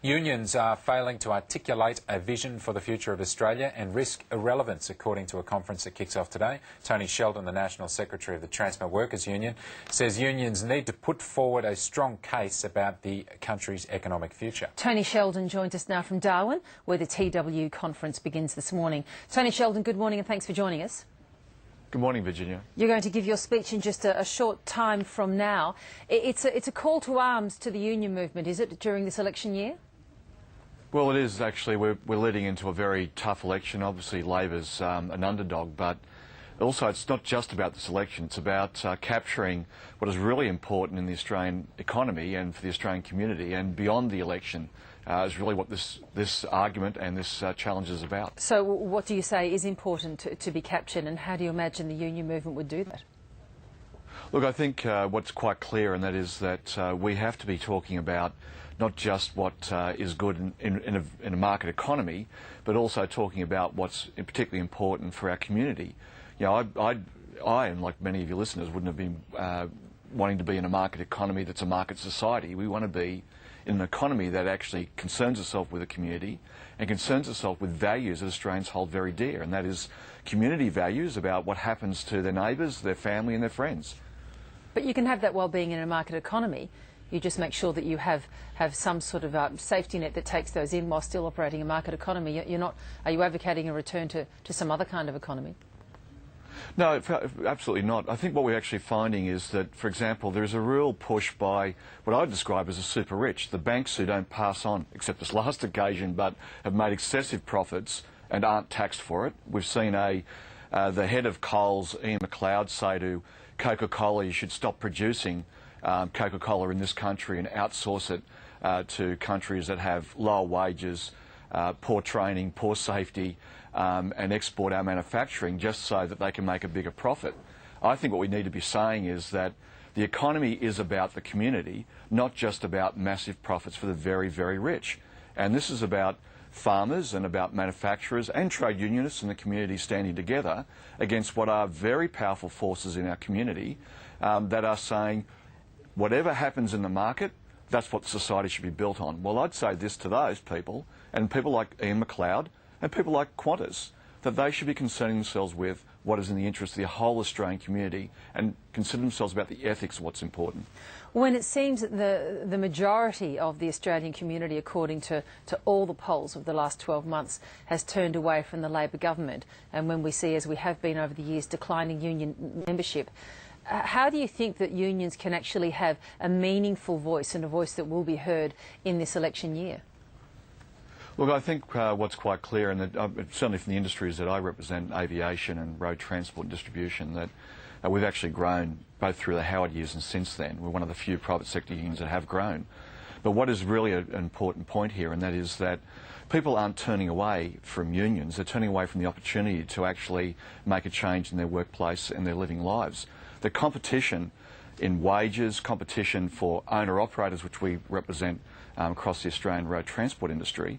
Unions are failing to articulate a vision for the future of Australia and risk irrelevance, according to a conference that kicks off today. Tony Sheldon, the National Secretary of the Transport Workers Union, says unions need to put forward a strong case about the country's economic future. Tony Sheldon joins us now from Darwin, where the TWU conference begins this morning. Tony Sheldon, good morning and thanks for joining us. Good morning, Virginia. You're going to give your speech in just a short time from now. It's a call to arms to the union movement, is it, during this election year? Well, it is actually. We're leading into a very tough election. Obviously, Labor's an underdog, but also it's not just about this election. It's about capturing what is really important in the Australian economy and for the Australian community, and beyond the election is really what this argument and this challenge is about. So what do you say is important to be captured, and how do you imagine the union movement would do that? Look, I think what's quite clear, and that is that we have to be talking about not just what is good in a market economy, but also talking about what's particularly important for our community. You know, I and like many of your listeners, wouldn't have been wanting to be in a market economy that's a market society. We want to be in an economy that actually concerns itself with the community and concerns itself with values that Australians hold very dear, and that is community values about what happens to their neighbours, their family and their friends. But you can have that well-being in a market economy. You just make sure that you have some sort of safety net that takes those in while still operating a market economy. Are you advocating a return to some other kind of economy? No, absolutely not. I think what we're actually finding is that, for example, there's a real push by what I would describe as the super rich, the banks who don't pass on, except this last occasion, but have made excessive profits and aren't taxed for it. We've seen the head of Coles, Ian McLeod, say to Coca-Cola, you should stop producing Coca-Cola in this country and outsource it to countries that have lower wages, poor training, poor safety, and export our manufacturing just so that they can make a bigger profit. I think what we need to be saying is that the economy is about the community, not just about massive profits for the very, very rich. And this is about farmers and about manufacturers and trade unionists in the community standing together against what are very powerful forces in our community that are saying, whatever happens in the market, that's what society should be built on. Well, I'd say this to those people, and people like Ian McLeod and people like Qantas, that they should be concerning themselves with what is in the interest of the whole Australian community and consider themselves about the ethics of what's important. When it seems that the majority of the Australian community, according to all the polls of the last 12 months, has turned away from the Labor government, and when we see, as we have been over the years, declining union membership, how do you think that unions can actually have a meaningful voice and a voice that will be heard in this election year? Look, I think what's quite clear, and certainly from the industries that I represent, aviation and road transport and distribution, that we've actually grown both through the Howard years and since then. We're one of the few private sector unions that have grown. But what is really an important point here, and that is that people aren't turning away from unions, they're turning away from the opportunity to actually make a change in their workplace and their living lives. The competition in wages, competition for owner-operators, which we represent across the Australian road transport industry,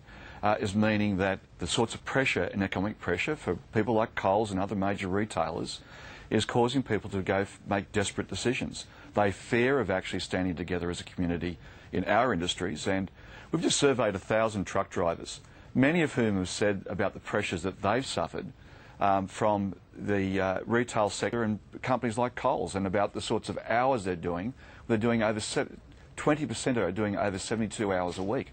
is meaning that the sorts of pressure and economic pressure for people like Coles and other major retailers is causing people to go make desperate decisions. They fear of actually standing together as a community in our industries, and we've just surveyed 1,000 truck drivers, many of whom have said about the pressures that they've suffered from the retail sector and companies like Coles, and about the sorts of hours they're doing. They're doing over 20% are doing over 72 hours a week.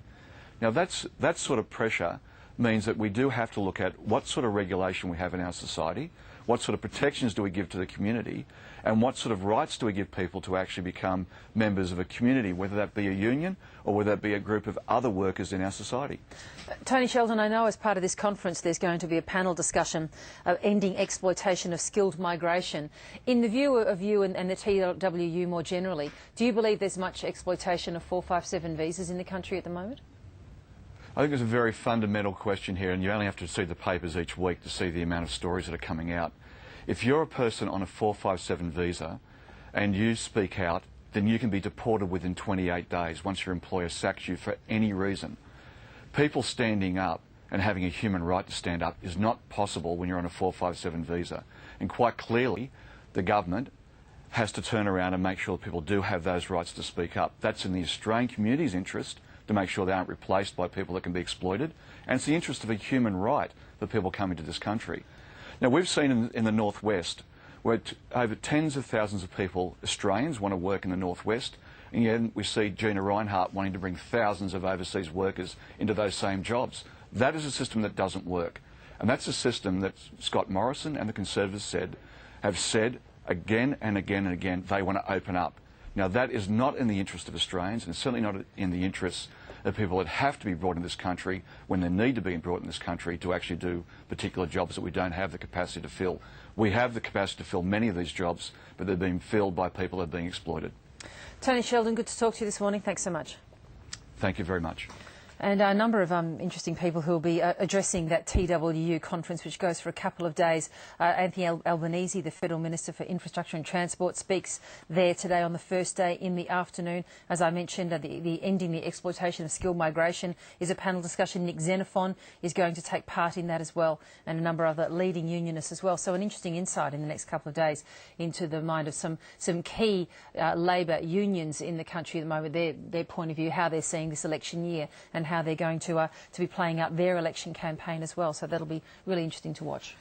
Now that sort of pressure means that we do have to look at what sort of regulation we have in our society, what sort of protections do we give to the community, and what sort of rights do we give people to actually become members of a community, whether that be a union or whether that be a group of other workers in our society. Tony Sheldon, I know as part of this conference there's going to be a panel discussion of ending exploitation of skilled migration. In the view of you and the TWU more generally, do you believe there's much exploitation of 457 visas in the country at the moment? I think it's a very fundamental question here, and you only have to see the papers each week to see the amount of stories that are coming out. If you're a person on a 457 visa and you speak out, then you can be deported within 28 days once your employer sacks you for any reason. People standing up and having a human right to stand up is not possible when you're on a 457 visa. And quite clearly, the government has to turn around and make sure that people do have those rights to speak up. That's in the Australian community's interest to make sure they aren't replaced by people that can be exploited. And it's the interest of a human right for people coming to this country. Now, we've seen in the northwest where over tens of thousands of people, Australians, want to work in the northwest, and yet we see Gina Rinehart wanting to bring thousands of overseas workers into those same jobs. That is a system that doesn't work. And that's a system that Scott Morrison and the Conservatives have said again and again and again they want to open up. Now, that is not in the interest of Australians, and certainly not in the interests of people that have to be brought in this country when they need to be brought in this country to actually do particular jobs that we don't have the capacity to fill. We have the capacity to fill many of these jobs, but they're being filled by people that are being exploited. Tony Sheldon, good to talk to you this morning. Thanks so much. Thank you very much. And a number of interesting people who will be addressing that TWU conference, which goes for a couple of days. Anthony Albanese, the Federal Minister for Infrastructure and Transport, speaks there today on the first day in the afternoon. As I mentioned, the Ending the Exploitation of Skilled Migration is a panel discussion. Nick Xenophon is going to take part in that as well, and a number of other leading unionists as well. So an interesting insight in the next couple of days into the mind of some key Labor unions in the country at the moment, their point of view, how they're seeing this election year and how they're going to be playing out their election campaign as well. So that'll be really interesting to watch.